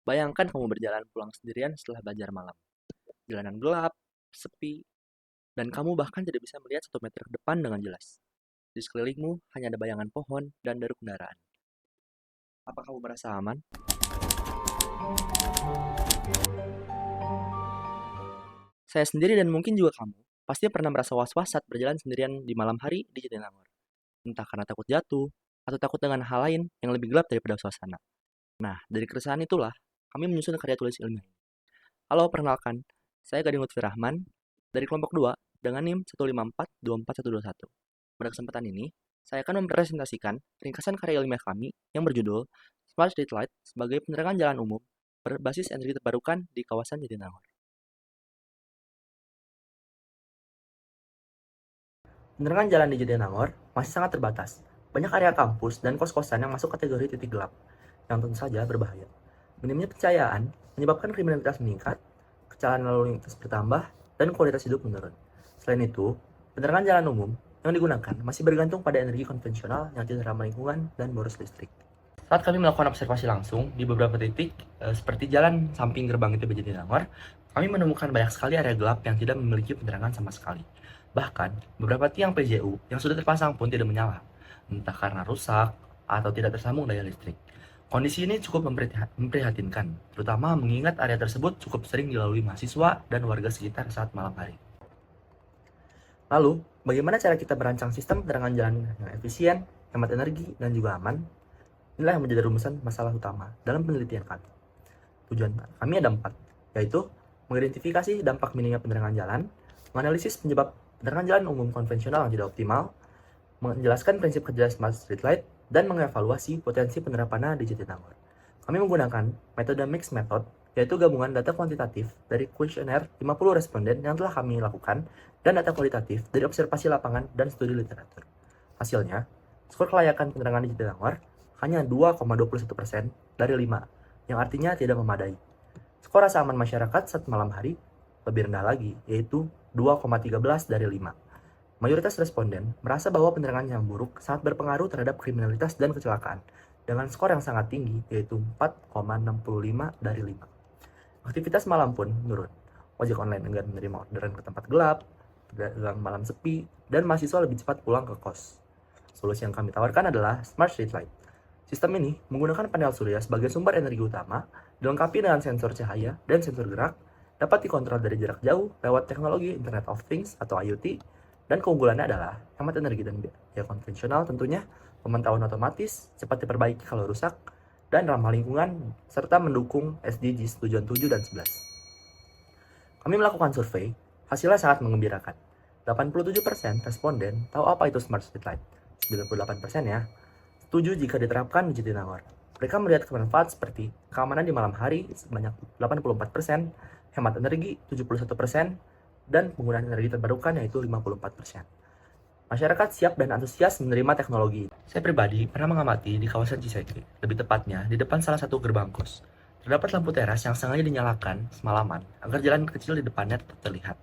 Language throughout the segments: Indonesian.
Bayangkan kamu berjalan pulang sendirian setelah belajar malam. Jalanan gelap, sepi, dan kamu bahkan tidak bisa melihat 1 meter ke depan dengan jelas. Di sekelilingmu hanya ada bayangan pohon dan deru kendaraan. Apa kamu merasa aman? Saya sendiri dan mungkin juga kamu pasti pernah merasa was-was saat berjalan sendirian di malam hari di Jatinangor. Entah karena takut jatuh, atau takut dengan hal lain yang lebih gelap daripada suasana. Nah, dari keresahan itulah, kami menyusun karya tulis ilmiah ini. Halo, perkenalkan. Saya Gading Lutfi Rahman dari kelompok 2 dengan NIM 1542421. Pada kesempatan ini, saya akan mempresentasikan ringkasan karya ilmiah kami yang berjudul Smart Street Light sebagai penerangan jalan umum berbasis energi terbarukan di kawasan Jatinangor. Penerangan jalan di Jatinangor masih sangat terbatas. Banyak area kampus dan kos-kosan yang masuk kategori titik gelap, yang tentu saja berbahaya. Minimnya pencahayaan menyebabkan kriminalitas meningkat, kecelakaan lalu lintas bertambah, dan kualitas hidup menurun. Selain itu, penerangan jalan umum yang digunakan masih bergantung pada energi konvensional yang tidak ramah lingkungan dan boros listrik. Saat kami melakukan observasi langsung di beberapa titik, seperti jalan samping gerbang itu Jatinangor, kami menemukan banyak sekali area gelap yang tidak memiliki penerangan sama sekali. Bahkan, beberapa tiang PJU yang sudah terpasang pun tidak menyala, entah karena rusak atau tidak tersambung daya listrik. Kondisi ini cukup memprihatinkan, terutama mengingat area tersebut cukup sering dilalui mahasiswa dan warga sekitar saat malam hari. Lalu, bagaimana cara kita merancang sistem penerangan jalan yang efisien, hemat energi, dan juga aman? Inilah yang menjadi rumusan masalah utama dalam penelitian kami. Tujuan kami ada 4, yaitu mengidentifikasi dampak minimnya penerangan jalan, menganalisis penyebab penerangan jalan umum konvensional yang tidak optimal, menjelaskan prinsip kerja Smart Street Light, dan mengevaluasi potensi penerapannya di Jatinangor. Kami menggunakan metode Mixed Method, yaitu gabungan data kuantitatif dari kuesioner 50 responden yang telah kami lakukan, dan data kualitatif dari observasi lapangan dan studi literatur. Hasilnya, skor kelayakan penerangan di Jatinangor hanya 2,21% dari 5, yang artinya tidak memadai. Skor rasa aman masyarakat saat malam hari lebih rendah lagi, yaitu 2,13 dari 5. Mayoritas responden merasa bahwa penerangan yang buruk sangat berpengaruh terhadap kriminalitas dan kecelakaan, dengan skor yang sangat tinggi, yaitu 4,65 dari 5. Aktivitas malam pun menurun. Ojek online enggan menerima orderan ke tempat gelap, pedagang malam sepi, dan mahasiswa lebih cepat pulang ke kos. Solusi yang kami tawarkan adalah Smart Street Light. Sistem ini menggunakan panel surya sebagai sumber energi utama, dilengkapi dengan sensor cahaya dan sensor gerak, dapat dikontrol dari jarak jauh lewat teknologi Internet of Things atau IoT, dan keunggulannya adalah hemat energi dan biaya konvensional tentunya, pemantauan otomatis, cepat diperbaiki kalau rusak, dan ramah lingkungan, serta mendukung SDGs tujuan 7 dan 11. Kami melakukan survei, hasilnya sangat mengembirakan. 87% responden tahu apa itu Smart Street Light, 98% ya setuju jika diterapkan di Jatinangor. Mereka melihat manfaat seperti keamanan di malam hari sebanyak 84%, hemat energi 71%, dan penggunaan energi terbarukan yaitu 54%. Masyarakat siap dan antusias menerima teknologi. Saya pribadi pernah mengamati di kawasan Ciseke, lebih tepatnya di depan salah satu gerbang kos. Terdapat lampu teras yang sengaja dinyalakan semalaman agar jalan kecil di depannya tetap terlihat.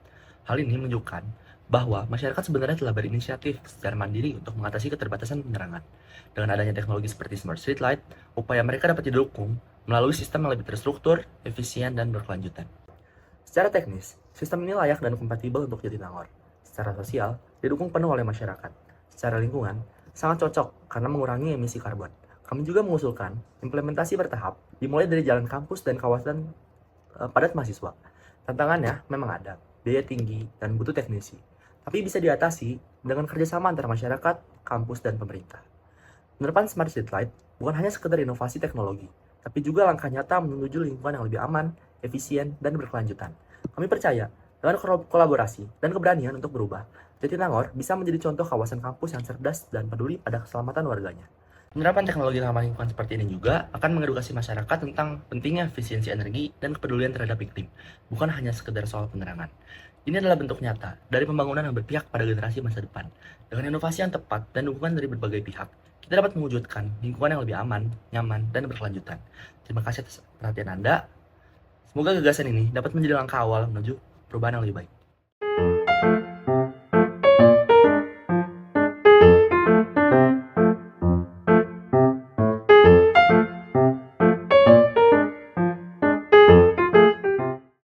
Hal ini menunjukkan bahwa masyarakat sebenarnya telah berinisiatif secara mandiri untuk mengatasi keterbatasan penerangan. Dengan adanya teknologi seperti Smart Street Light, upaya mereka dapat didukung melalui sistem yang lebih terstruktur, efisien, dan berkelanjutan. Secara teknis, sistem ini layak dan kompatibel untuk Jatinangor. Secara sosial, didukung penuh oleh masyarakat. Secara lingkungan, sangat cocok karena mengurangi emisi karbon. Kami juga mengusulkan implementasi bertahap, dimulai dari jalan kampus dan kawasan padat mahasiswa. Tantangannya memang ada, biaya tinggi, dan butuh teknisi. Tapi bisa diatasi dengan kerjasama antara masyarakat, kampus, dan pemerintah. Penerapan Smart Street Light bukan hanya sekedar inovasi teknologi, tapi juga langkah nyata menuju lingkungan yang lebih aman, efisien, dan berkelanjutan. Kami percaya, dengan kolaborasi dan keberanian untuk berubah, Jatinangor bisa menjadi contoh kawasan kampus yang cerdas dan peduli pada keselamatan warganya. Penerapan teknologi ramah lingkungan seperti ini juga akan mengedukasi masyarakat tentang pentingnya efisiensi energi dan kepedulian terhadap iklim, bukan hanya sekedar soal penerangan. Ini adalah bentuk nyata dari pembangunan yang berpihak pada generasi masa depan. Dengan inovasi yang tepat dan dukungan dari berbagai pihak, kita dapat mewujudkan lingkungan yang lebih aman, nyaman, dan berkelanjutan. Terima kasih atas perhatian Anda. Semoga gagasan ini dapat menjadi langkah awal menuju perubahan yang lebih baik.